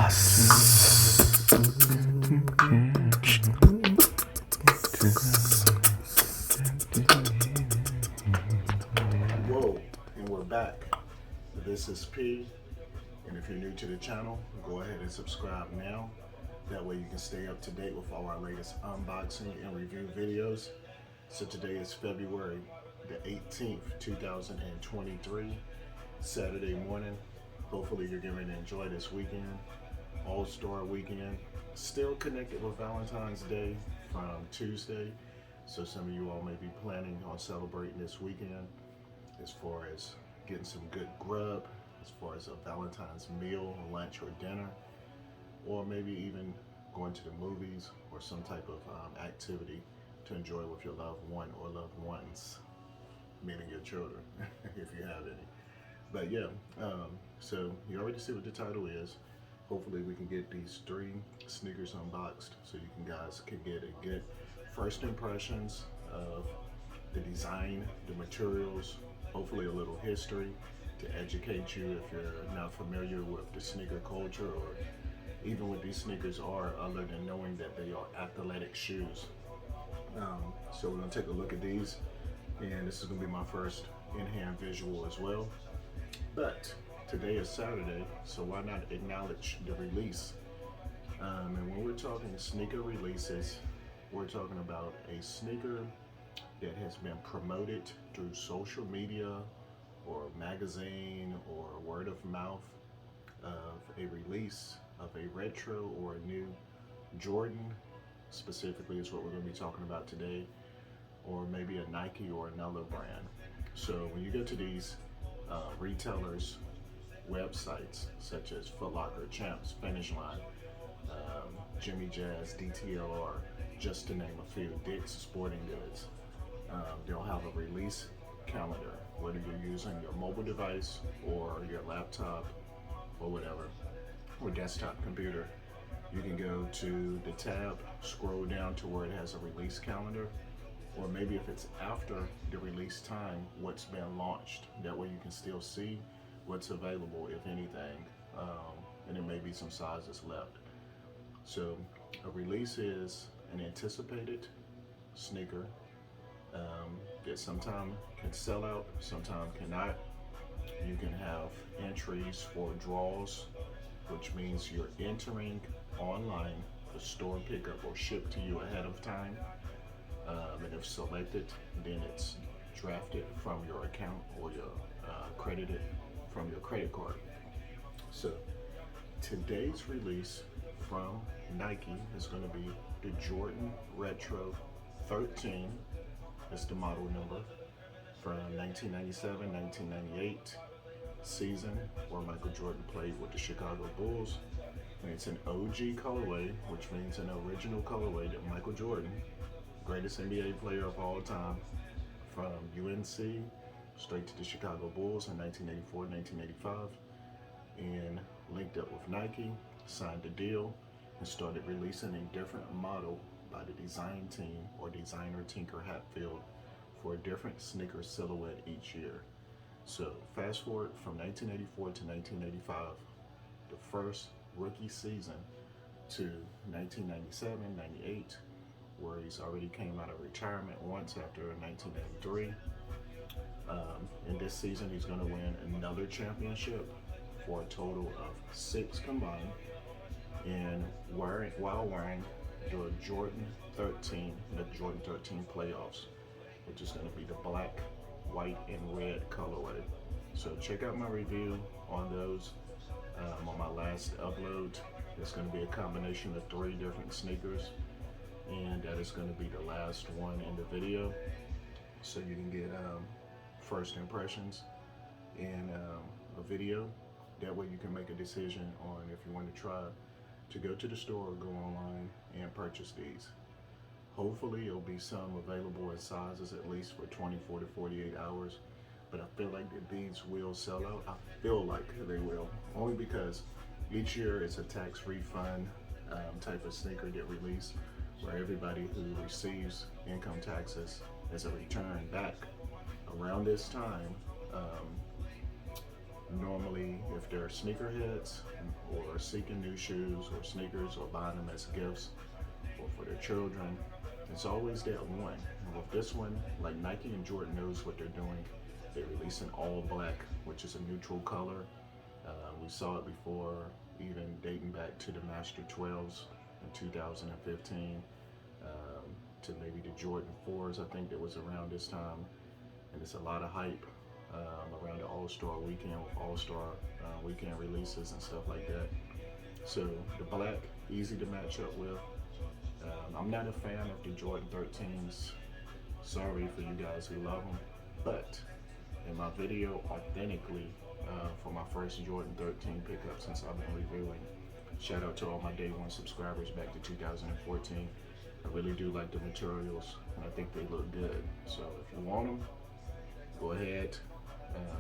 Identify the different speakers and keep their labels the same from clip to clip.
Speaker 1: Whoa, and we're back. This is P, and if you're new to the channel, go ahead and subscribe now. That way you can stay up to date with all our latest unboxing and review videos. So today is February the 18th, 2023, Saturday morning. Hopefully you're going to enjoy this weekend, All-Star weekend. Still connected with Valentine's Day from Tuesday. So some of you all may be planning on celebrating this weekend as far as getting some good grub, as far as a Valentine's meal, lunch, or dinner, or maybe even going to the movies or some type of activity to enjoy with your loved one or loved ones, meaning your children, if you have any. But yeah, so you already see what the title is. Hopefully we can get these 3 sneakers unboxed so you guys can get a good first impressions of the design, the materials, hopefully a little history to educate you if you're not familiar with the sneaker culture or even what these sneakers are, other than knowing that they are athletic shoes. So we're going to take a look at these, and this is going to be my first in-hand visual as well. But today is Saturday, so why not acknowledge the release? And when we're talking sneaker releases, we're talking about a sneaker that has been promoted through social media or magazine or word of mouth of a release of a retro or a new Jordan, specifically is what we're going to be talking about today, or maybe a Nike or another brand. So when you go to these retailers' websites such as Foot Locker, Champs, Finish Line, Jimmy Jazz, DTLR, just to name a few, Dick's Sporting Goods, they'll have a release calendar, whether you're using your mobile device or your laptop or whatever, or desktop computer. You can go to the tab, scroll down to where it has a release calendar, or maybe if it's after the release time, what's been launched. That way you can still see what's available, if anything, and there may be some sizes left. So a release is an anticipated sneaker that sometimes can sell out, sometimes cannot. You can have entries for draws, which means you're entering online for store pickup or shipped to you ahead of time. And if selected, then it's drafted from your account or your credited from your credit card. So today's release from Nike is going to be the Jordan Retro 13. That's the model number, from 1997-1998 season where Michael Jordan played with the Chicago Bulls. And it's an OG colorway, which means an original colorway that Michael Jordan, greatest NBA player of all time, from UNC straight to the Chicago Bulls in 1984-1985, and linked up with Nike, signed a deal, and started releasing a different model by the design team or designer Tinker Hatfield for a different sneaker silhouette each year. So fast forward from 1984 to 1985, the first rookie season, to 1997-98, where he's already came out of retirement once after 1983. In this season, he's going to win another championship for a total of 6 combined, and while wearing the Jordan 13, the Jordan 13 playoffs, which is going to be the black, white, and red colorway. So check out my review on those on my last upload. It's going to be a combination of 3 different sneakers, and that is going to be the last one in the video, so you can get first impressions in a video. That way you can make a decision on if you want to try to go to the store or go online and purchase these. Hopefully it'll be some available in sizes at least for 24 to 48 hours, but I feel like that these will sell out. I feel like they will, only because each year it's a tax refund type of sneaker get released, where everybody who receives income taxes as a return back around this time normally if they're sneakerheads or seeking new shoes or sneakers or buying them as gifts or for their children, it's always that one. And with this one, like Nike and Jordan knows what they're doing. They release an all black, which is a neutral color. We saw it before, even dating back to the Master 12s in 2015, to maybe the Jordan 4s, I think that was around this time. And it's a lot of hype around the All-Star weekend with All-Star weekend releases and stuff like that. So the black, easy to match up with. I'm not a fan of the Jordan 13s. Sorry for you guys who love them, but in my video authentically for my first Jordan 13 pickup since I've been reviewing, shout out to all my day one subscribers back to 2014. I really do like the materials and I think they look good. So if you want them, go ahead,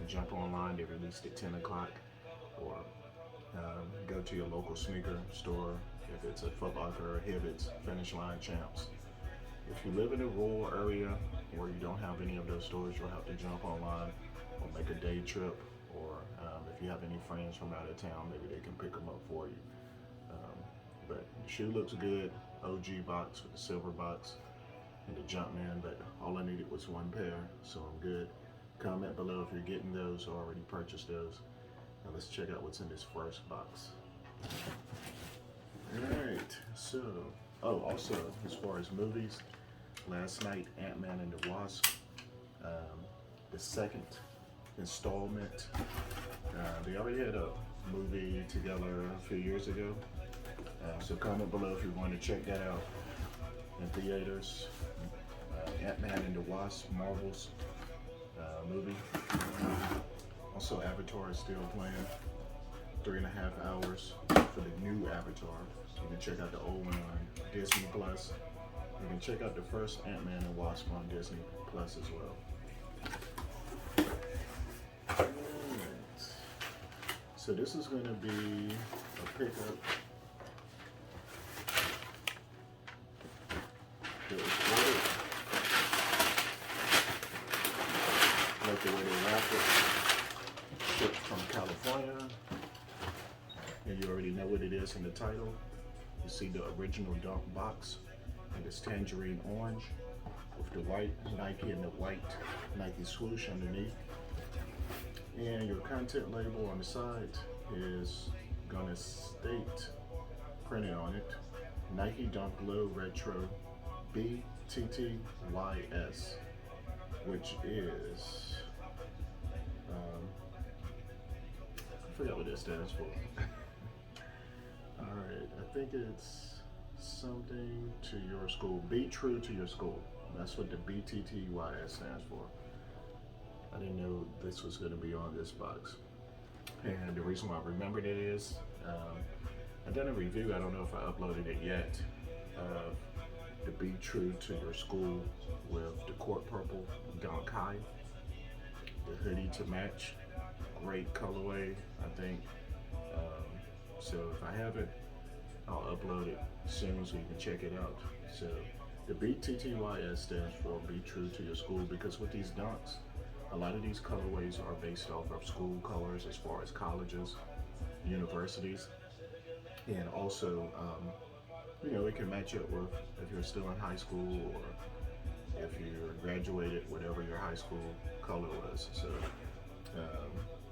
Speaker 1: jump online. They released at 10 o'clock, or go to your local sneaker store. If it's a Foot Locker, Hibbett's, Finish Line, Champs. If you live in a rural area where you don't have any of those stores, you'll have to jump online or make a day trip, or if you have any friends from out of town, maybe they can pick them up for you. But the shoe looks good, OG box with the silver box and the Jumpman, but all I needed was one pair, so I'm good. Comment below if you're getting those or already purchased those. Now let's check out what's in this first box. Alright, so, also, as far as movies, last night, Ant-Man and the Wasp, the second installment. They already had a movie together a few years ago, so comment below if you want to check that out in theaters. Ant-Man and the Wasp, Marvel's movie. Also, Avatar is still playing, 3.5 hours for the new Avatar. You can check out the old one on Disney Plus. You can check out the first Ant-Man and Wasp on Disney Plus as well. Alright. So this is going to be a pickup that was ordered. Like the way they wrap it. Shipped from California. And you already know what it is in the title. You see the original Dunk box, and it's tangerine orange with the white Nike and the white Nike swoosh underneath. And your content label on the side is gonna state, printed on it, Nike Dunk Low Retro BTTYS, which is, I forgot what it stands for. Alright, I think it's something to your school. Be true to your school. That's what the BTTYS stands for. I didn't know this was going to be on this box. And the reason why I remembered it is, I've done a review, I don't know if I uploaded it yet, of the Be True to Your School with the Court Purple Dunk High. The hoodie to match. Great colorway, I think. So if I have it, I'll upload it soon so you can check it out. So the BTTYS stands for Be True to Your School, because with these dunks, a lot of these colorways are based off of school colors as far as colleges, universities, and also, you know, it can match up with if you're still in high school or if you're graduated, whatever your high school color was. So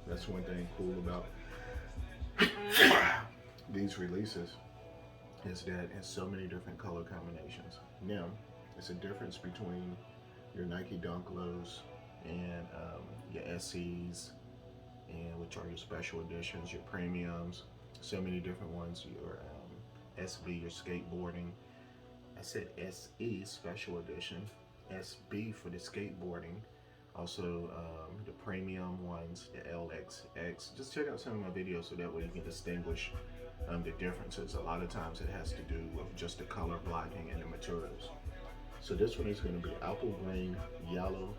Speaker 1: that's one thing cool about these releases, is that it's so many different color combinations. Now, it's a difference between your Nike Dunk Lows and your SCs, and which are your special editions, your premiums, so many different ones, your SB, your skateboarding. I said SE, special edition, SB for the skateboarding. Also, the premium ones, the LXX. Just check out some of my videos so that way you can distinguish the differences. A lot of times it has to do with just the color blocking and the materials. So this one is going to be apple green, yellow,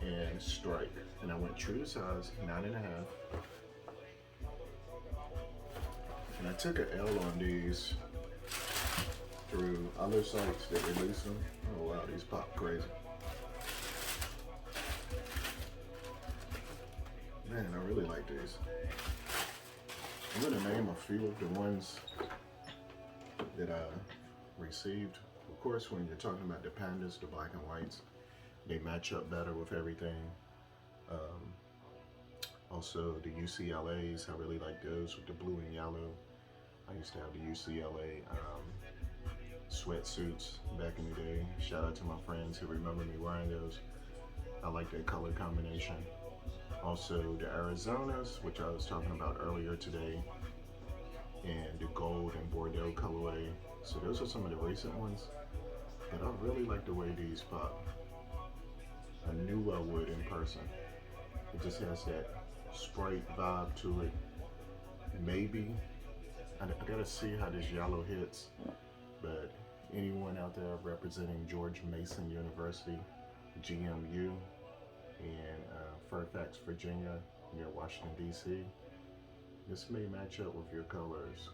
Speaker 1: and stripe. And I went true to size, 9.5. And I took an L on these through other sites that release them. Oh wow, these pop crazy. Man, Man, I really like these. I'm gonna name a few of the ones that I received. Of course, when you're talking about the pandas, the black and whites, they match up better with everything. Also, the UCLAs, I really like those with the blue and yellow. I used to have the UCLA sweatsuits back in the day. Shout out to my friends who remember me wearing those. I like that color combination. Also, the Arizonas, which I was talking about earlier today, and the gold and Bordeaux colorway. So those are some of the recent ones. But I really like the way these pop. I knew I would in person. It just has that Sprite vibe to it. Maybe I gotta see how this yellow hits, but anyone out there representing George Mason University, GMU, in Fairfax, Virginia, near Washington, D.C., this may match up with your colors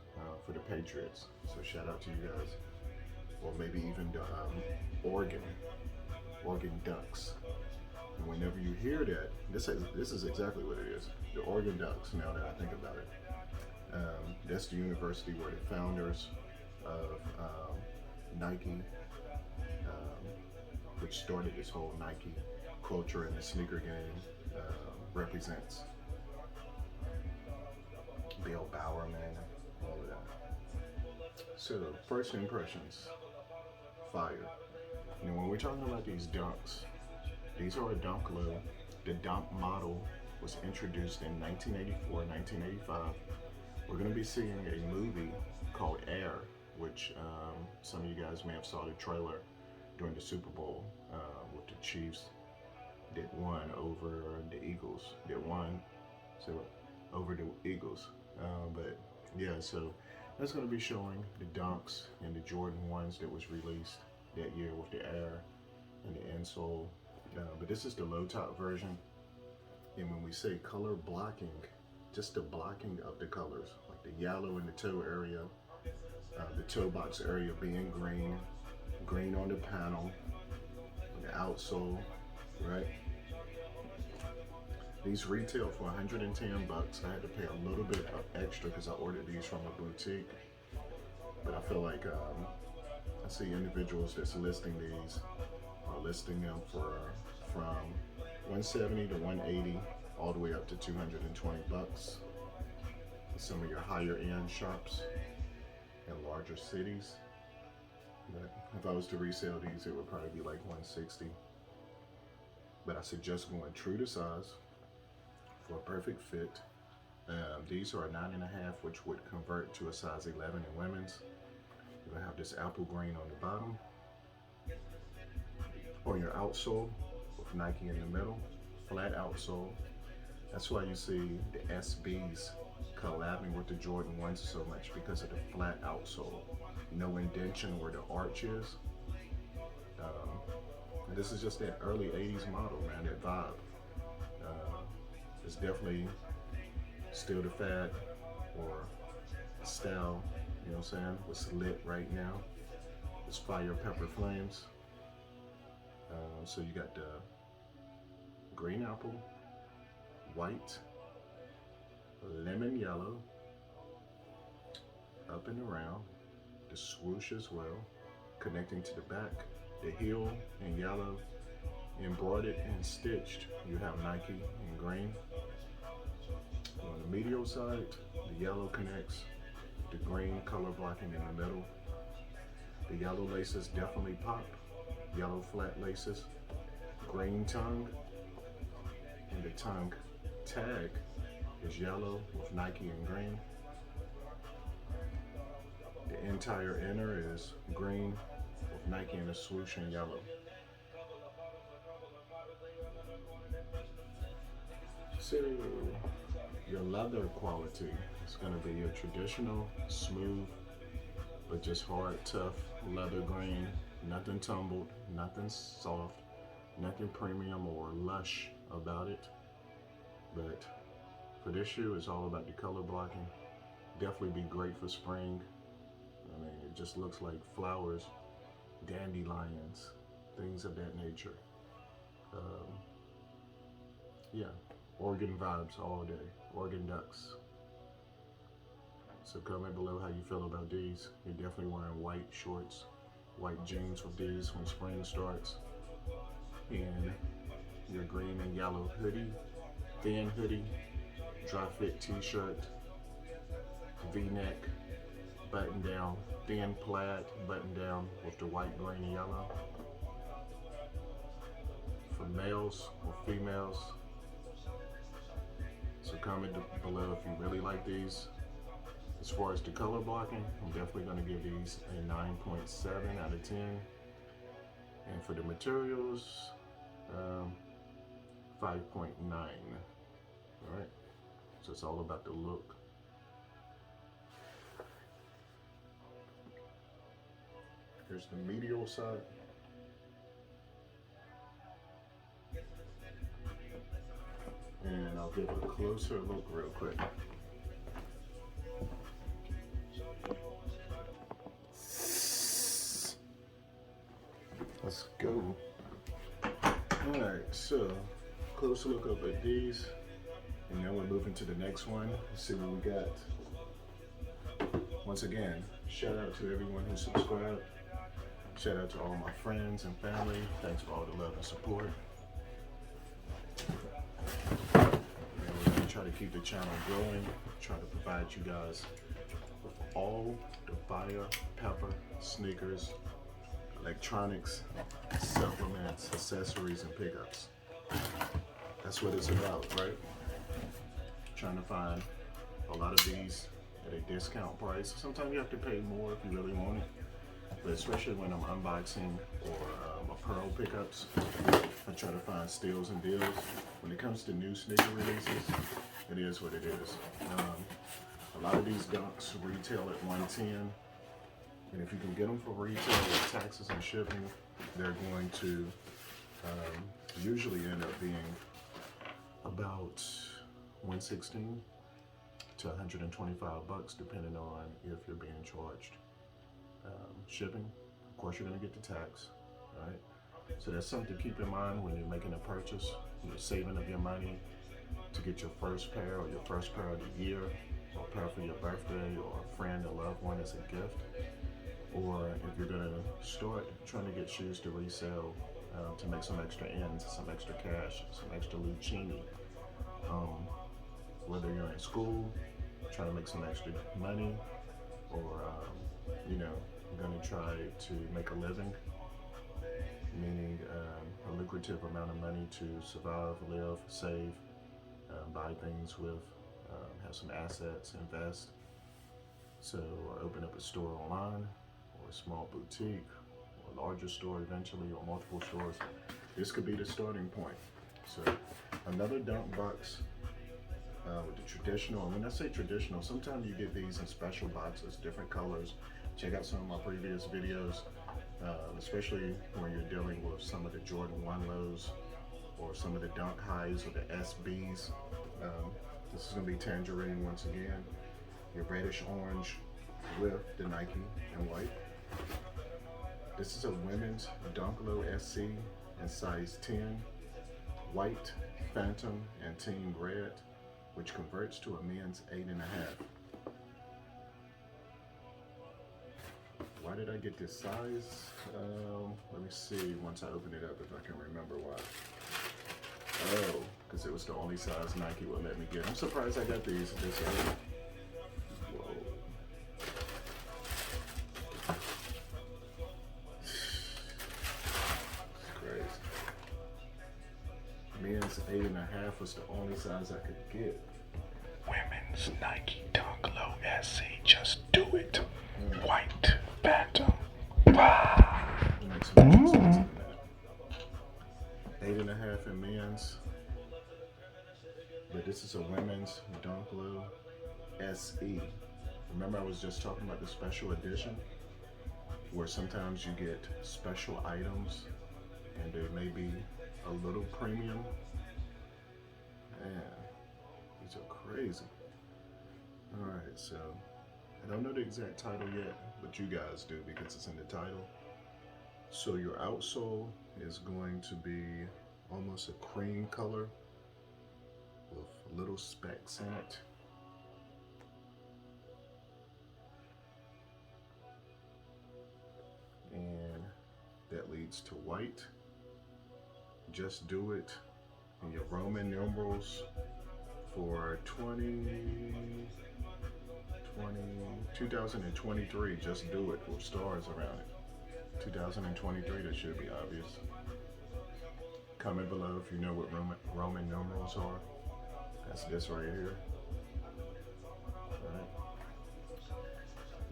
Speaker 1: for the Patriots. So shout out to you guys. Or maybe even the Oregon Ducks. And whenever you hear that, this is exactly what it is. The Oregon Ducks, now that I think about it. That's the university where the founders of Nike, which started this whole Nike culture in the sneaker game, represents. Bill Bowerman, all of that. So, first impressions, fire. You know, when we're talking about these dunks, these are a dunk low. The dunk model was introduced in 1984, 1985. We're going to be seeing a movie called Air, which some of you guys may have saw the trailer during the Super Bowl with the Chiefs that won over the Eagles. Over the Eagles. But yeah, so that's going to be showing the dunks and the Jordan 1s that was released that year with the Air and the insole. But this is the low top version. And when we say color blocking, just the blocking of the colors, like the yellow in the toe area, the toe box area being green on the panel, the outsole, right? These retail for 110 bucks. I had to pay a little bit of extra because I ordered these from a boutique. But I feel like I see individuals that's listing these, listing them for from 170 to 180, all the way up to 220 bucks. Some of your higher end shops in larger cities. But if I was to resell these, it would probably be like 160. But I suggest going true to size for a perfect fit. These are a 9.5, which would convert to a size 11 in women's. You're gonna have this apple green on the bottom. On your outsole, with Nike in the middle, flat outsole. That's why you see the SBs collabing with the Jordan 1s so much, because of the flat outsole. No indentation where the arch is. And this is just that early 80s model, man, that vibe. It's definitely still the fad or the style, you know what I'm saying? What's lit right now. It's fire, pepper, flames. So you got the green apple, white, lemon yellow, up and around, the swoosh as well, connecting to the back, the heel in yellow, embroidered and stitched. You have Nike in green. On the medial side, the yellow connects, the green color blocking in the middle. The yellow laces definitely pop, yellow flat laces, green tongue, and the tongue tag is yellow with Nike and green. The entire inner is green with Nike and a swoosh in yellow. So your leather quality is going to be your traditional, smooth, but just hard, tough leather grain. Nothing tumbled, nothing soft, nothing premium or lush about it. But for this shoe, it's all about the color blocking. Definitely be great for spring. I mean, it just looks like flowers, dandelions, things of that nature. Yeah, Oregon vibes all day. Oregon Ducks. So comment below how you feel about these. You're definitely wearing white shorts, white jeans with these when spring starts. And your green and yellow hoodie, thin hoodie, dry fit t-shirt, v-neck, button down, thin plaid button down with the white, green, and yellow. For males or females. So comment below if you really like these. As far as the color blocking, I'm definitely going to give these a 9.7 out of 10. And for the materials, 5.9. All right, so it's all about the look. Here's the medial side. And I'll give a closer look real quick. Let's go. Alright, so closer look up at these. And then we're moving to the next one. Let's see what we got. Once again, shout out to everyone who subscribed. Shout out to all my friends and family. Thanks for all the love and support. And we're going to try to keep the channel growing. Try to provide you guys with all the fire, pepper, sneakers, electronics, supplements, accessories, and pickups. That's what it's about, right? Trying to find a lot of these at a discount price. Sometimes you have to pay more if you really want it, but especially when I'm unboxing or apparel pickups, I try to find steals and deals. When it comes to new sneaker releases, it is what it is. A lot of these dunks retail at $110. And if you can get them for retail with taxes and shipping, they're going to usually end up being about $116 to $125, depending on if you're being charged shipping. Of course, you're going to get the tax, right? So that's something to keep in mind when you're making a purchase. You're saving up your money to get your first pair or your first pair of the year, or a pair for your birthday or a friend or loved one as a gift. Or if you're going to start trying to get shoes to resell to make some extra ends, some extra cash, some extra lucchini. Whether you're in school, trying to make some extra money, or going to try to make a living, meaning a lucrative amount of money to survive, live, save, buy things with, have some assets, invest. So open up a store online, or a small boutique, or a larger store eventually, or multiple stores. This could be the starting point. So another dunk box with the traditional. And when I say traditional, sometimes you get these in special boxes, different colors. Check out some of my previous videos, especially when you're dealing with some of the Jordan 1 lows or some of the dunk highs or the SBs. This is going to be tangerine once again. Your reddish orange with the Nike and white. This is a women's Dunk Low SC in size 10, white, phantom, and team red, which converts to a men's 8.5. Why did I get this size? Let me see once I open it up if I can remember why. Oh, because it was the only size Nike would let me get. I'm surprised I got these this early. Whoa. It's crazy. Men's 8.5 was the only size I could get.
Speaker 2: Women's Nike Dunk Low SC, just do it. White phantom. Wow.
Speaker 1: 8.5 in men's, but this is a women's Dunk Low SE. Remember, I was just talking about the special edition, where sometimes you get special items and they may be a little premium. Man, these are crazy. All right, so I don't know the exact title yet, but you guys do because it's in the title. So your outsole is going to be almost a cream color with little specks in it. And that leads to white. Just do it in your Roman numerals for 2023. Just do it with stars around it. 2023, that should be obvious. Comment below if you know what Roman numerals are. That's this right here. Alright.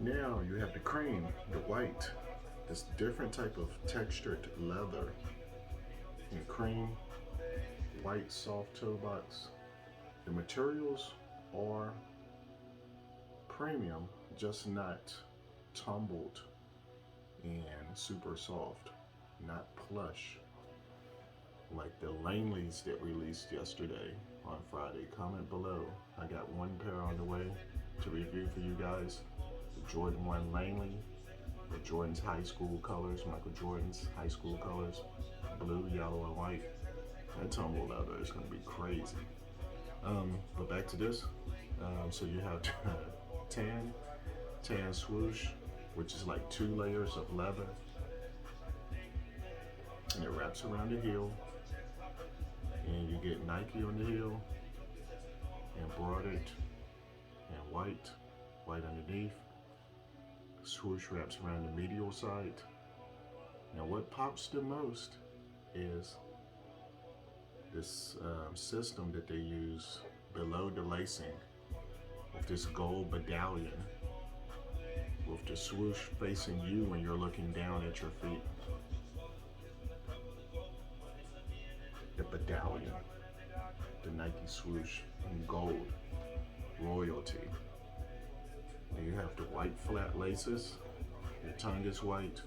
Speaker 1: Now you have the cream, the white, this different type of textured leather. And cream, white, soft toe box. The materials are premium, just not tumbled and super soft, not plush like the Langley's that released yesterday on Friday. Comment below. I got one pair on the way to review for you guys. The Jordan 1 Langley with Jordan's high school colors, Michael Jordan's high school colors, blue, yellow, and white. That tumble leather is going to be crazy. But back to this. So you have tan swoosh, which is like 2 layers of leather, and it wraps around the heel, and you get Nike on the heel, embroidered and white underneath. Swoosh wraps around the medial side. Now what pops the most is this system that they use below the lacing with this gold medallion with the swoosh facing you when you're looking down at your feet. The medallion, the Nike swoosh in gold, royalty. And you have the white flat laces, your tongue is white,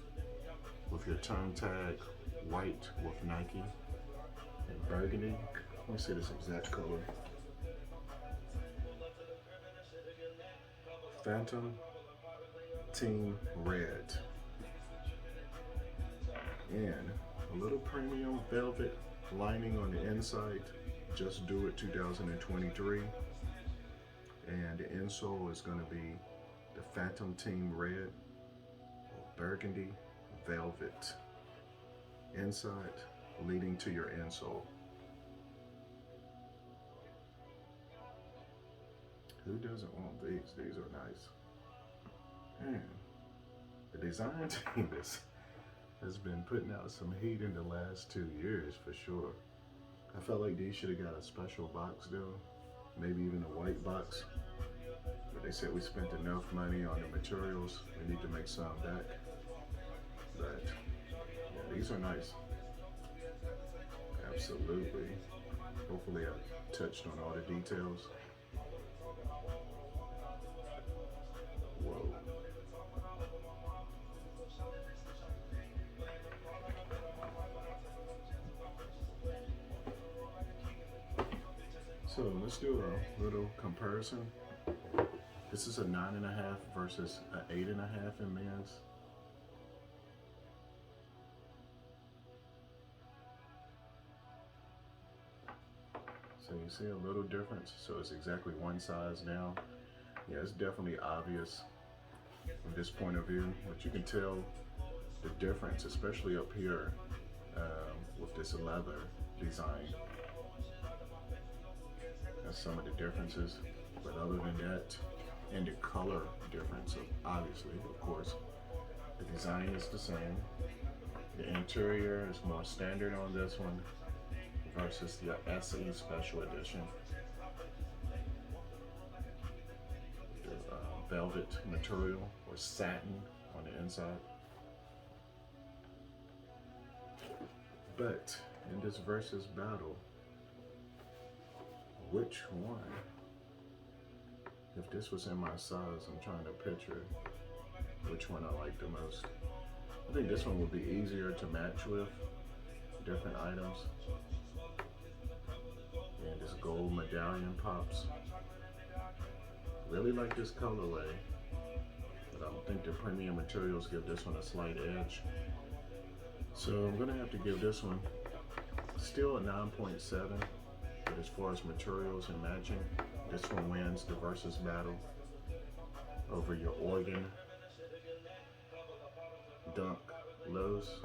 Speaker 1: with your tongue tag white with Nike, and burgundy. Let me see this exact color. Phantom Team Red. And a little premium velvet lining on the inside. Just do it 2023. And the insole is going to be the Phantom Team Red or burgundy velvet inside leading to your insole. Who doesn't want these? These are nice. Man, the design team has been putting out some heat in the last 2 years for sure. I felt like these should have got a special box though, maybe even a white box. But they said we spent enough money on the materials, we need to make some back. But yeah, these are nice. Absolutely. Hopefully I touched on all the details. Whoa. So let's do a little comparison. This is a 9.5 versus an 8.5 in men's. So you see a little difference. So it's exactly one size down. Yeah, it's definitely obvious from this point of view, but you can tell the difference, especially up here with this leather design. That's some of the differences, but other than that, and the color difference, obviously, of course, the design is the same. The interior is more standard on this one versus the SE Special Edition. The velvet material or satin on the inside. But in this versus battle, which one? If this was in my size, I'm trying to picture which one I like the most. I think this one would be easier to match with different items. And this gold medallion pops. Really like this colorway, but I don't think the premium materials give this one a slight edge. So I'm gonna have to give this one still a 9.7. The But as far as materials and matching, this one wins the versus battle over your Oregon Dunk lows.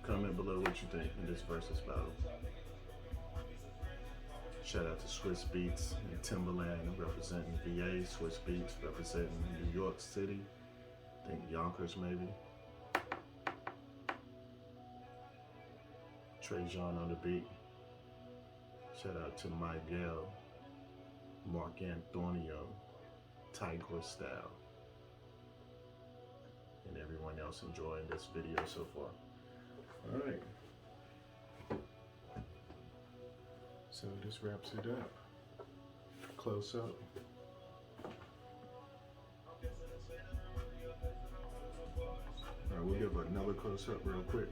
Speaker 1: Comment below what you think in this versus battle. Shout out to Swiss Beats and Timberland representing VA, Swiss Beats representing New York City, I think Yonkers maybe. Aj1 on the beat. Shout out to Miguel, Mark Antonio, Tiger Style, and everyone else enjoying this video so far. All right. So this wraps it up. Close up. All right, we'll give another close up real quick.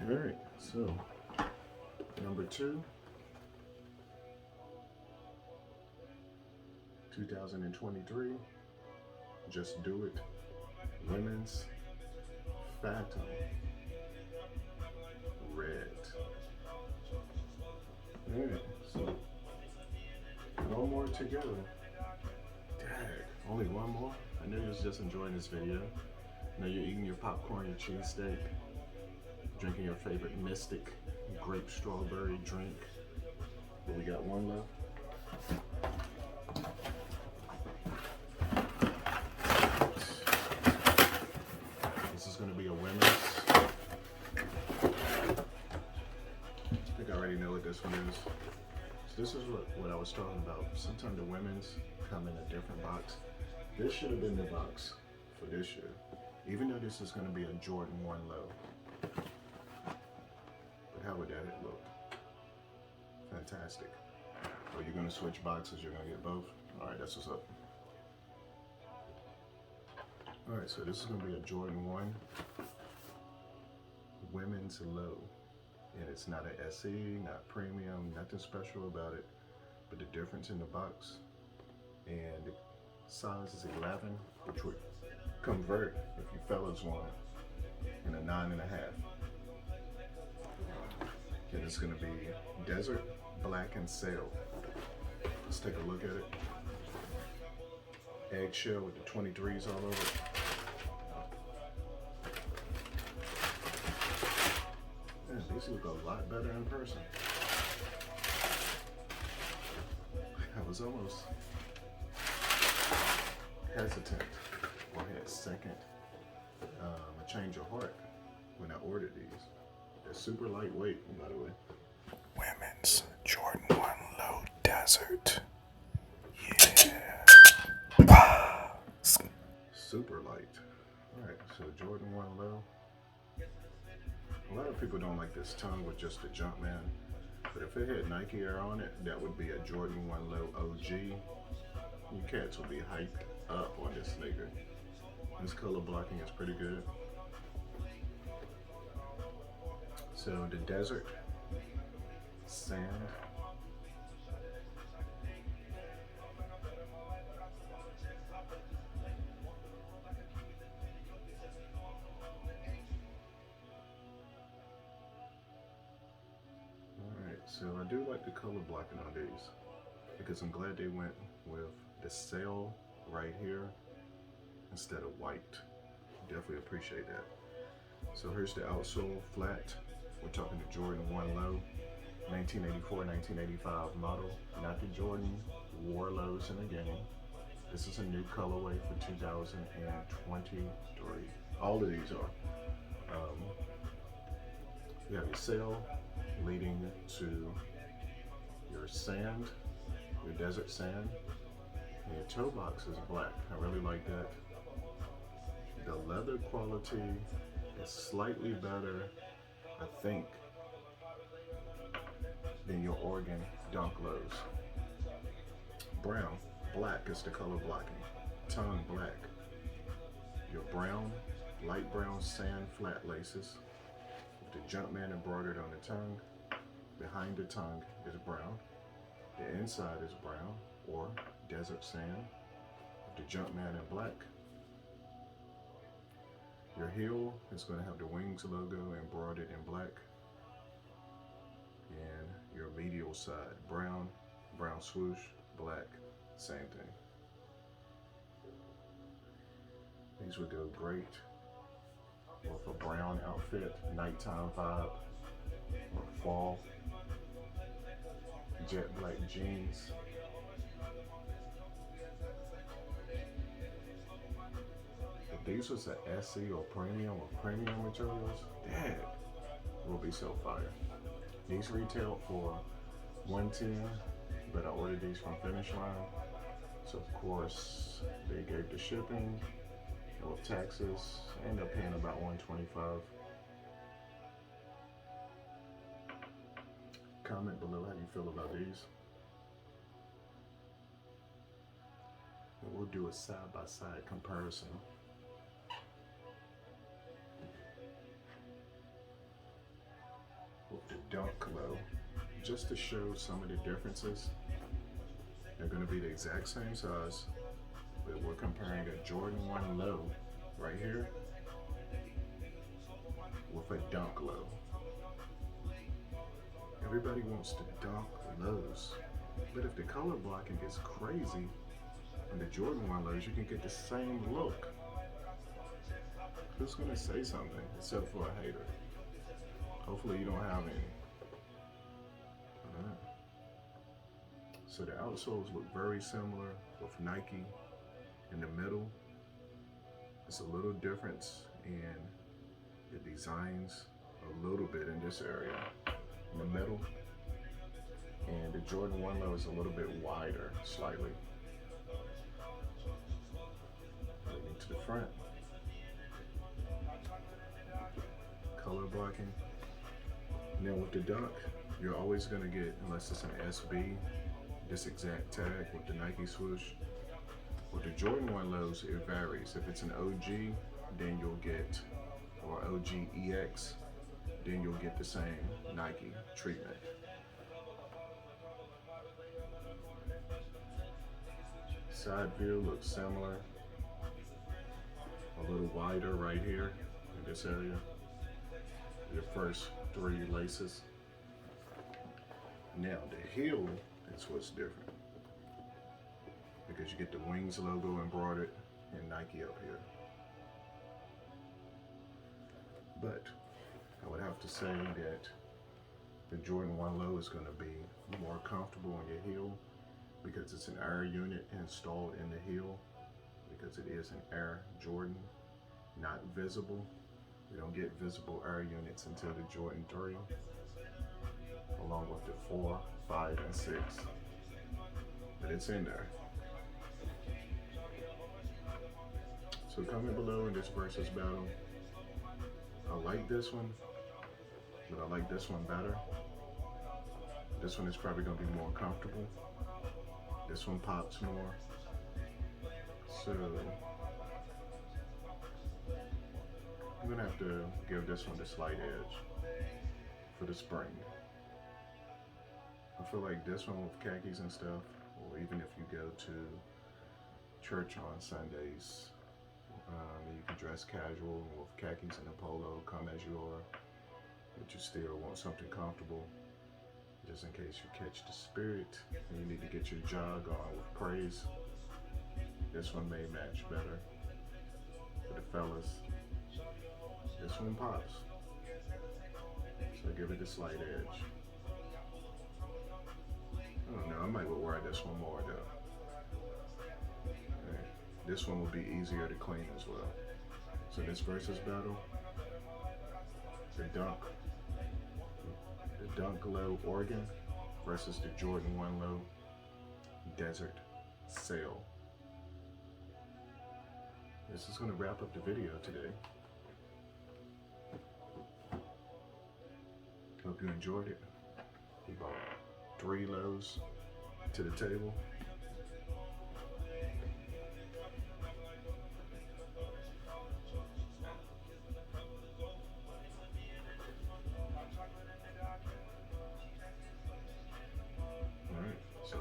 Speaker 1: All right, so number 2, 2023, Just Do It, Women's Phantom, Red. All right, so one more together. Dang, only one more? I know you was just enjoying this video. I know you're eating your popcorn, your cheesesteak, drinking your favorite Mystic grape strawberry drink. But we got one left. This is going to be a women's. I think I already know what this one is. So this is what I was talking about. Sometimes the women's come in a different box. This should have been the box for this year. Even though this is going to be a Jordan 1 low. How would that look? Fantastic. Or you're going to switch boxes, you're going to get both? Alright, that's what's up. Alright, so this is going to be a Jordan 1 women's low. And it's not an SE, not premium, nothing special about it. But the difference in the box and the size is 11, which would convert if you fellas want in a 9.5. And it's going to be Desert, Black, and Sail. Let's take a look at it. Eggshell with the 23s all over it. Man, these look a lot better in person. I was almost hesitant, or had second a change of heart when I ordered these. They're super lightweight, by the way.
Speaker 2: Women's Jordan 1 Low Desert. Yeah.
Speaker 1: Super light. Alright, so Jordan 1 Low. A lot of people don't like this tongue with just the Jumpman. But if it had Nike Air on it, that would be a Jordan 1 Low OG. You cats will be hyped up on this sneaker. This color blocking is pretty good. So the Desert, Sand, alright, so I do like the color blocking on these because I'm glad they went with the sail right here instead of white. Definitely appreciate that. So here's the outsole flat. We're talking the Jordan 1 Low, 1984-1985 model, not the Jordan War lows in the game. This is a new colorway for 2023. All of these are. You have your sail leading to your sand, your desert sand, and your toe box is black. I really like that. The leather quality is slightly better, I think, than your Oregon Dunk lows. Brown, black is the color blocking. Tongue black. your brown, light brown sand flat laces with the Jumpman embroidered on the tongue. Behind the tongue is brown. The inside is brown or desert sand with the Jumpman in black. Your heel is going to have the Wings logo embroidered in black. And your medial side, brown, brown swoosh, black, same thing. These would go great with a brown outfit, nighttime vibe, or fall, jet black jeans. If these was an SE or premium materials, that will be so fire. These retail for $110, but I ordered these from Finish Line. So of course they gave the shipping with taxes. I ended up paying about $125. Comment below how you feel about these. And we'll do a side-by-side comparison. With the Dunk Low, just to show some of the differences. They're going to be the exact same size, but we're comparing a Jordan 1 Low right here with a Dunk Low. Everybody wants to dunk lows, but if the color blocking gets crazy on the Jordan 1 lows, you can get the same look. Who's going to say something except for a hater? Hopefully you don't have any. So the outsoles look very similar with Nike in the middle. It's a little difference in the designs a little bit in this area in the middle. And the Jordan 1 Low is a little bit wider, slightly. Moving to the front. Color blocking. And then with the Dunk, you're always gonna get, unless it's an SB, this exact tag with the Nike swoosh. With the Jordan 1 Lows, it varies. If it's an OG, then you'll get, or OG EX, then you'll get the same Nike treatment. Side view looks similar. A little wider right here in this area. Your first 3 laces. Now the heel is what's different, because you get the Wings logo embroidered and Nike up here. But I would have to say that the Jordan 1 Low is going to be more comfortable on your heel because it's an air unit installed in the heel, because it is an Air Jordan, not visible. We don't get visible air units until the Jordan 3, along with the 4, 5, and 6. But it's in there. So comment below in this versus battle. I like this one, but I like this one better. This one is probably going to be more comfortable. This one pops more. So I'm going to have to give this one the slight edge for the spring. I feel like this one with khakis and stuff, or even if you go to church on Sundays, you can dress casual with khakis and a polo, come as you are, but you still want something comfortable, just in case you catch the spirit and you need to get your jog on with praise. This one may match better for the fellas. This one pops, so give it a slight edge. I don't know, I might wear this one more though. This one will be easier to clean as well. So this versus battle, the Dunk Low Oregon versus the Jordan 1 Low Desert Sail. This is going to wrap up the video today. Hope you enjoyed it. We brought 3 lows to the table.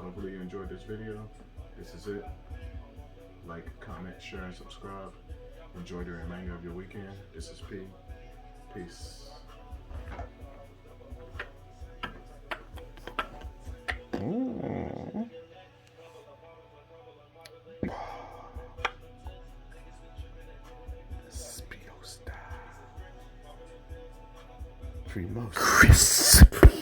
Speaker 1: Hopefully you enjoyed this video. This is it. Like, comment, share, and subscribe. Enjoy the remainder of your weekend. This is P. Peace. P.oastman.
Speaker 2: Crispy.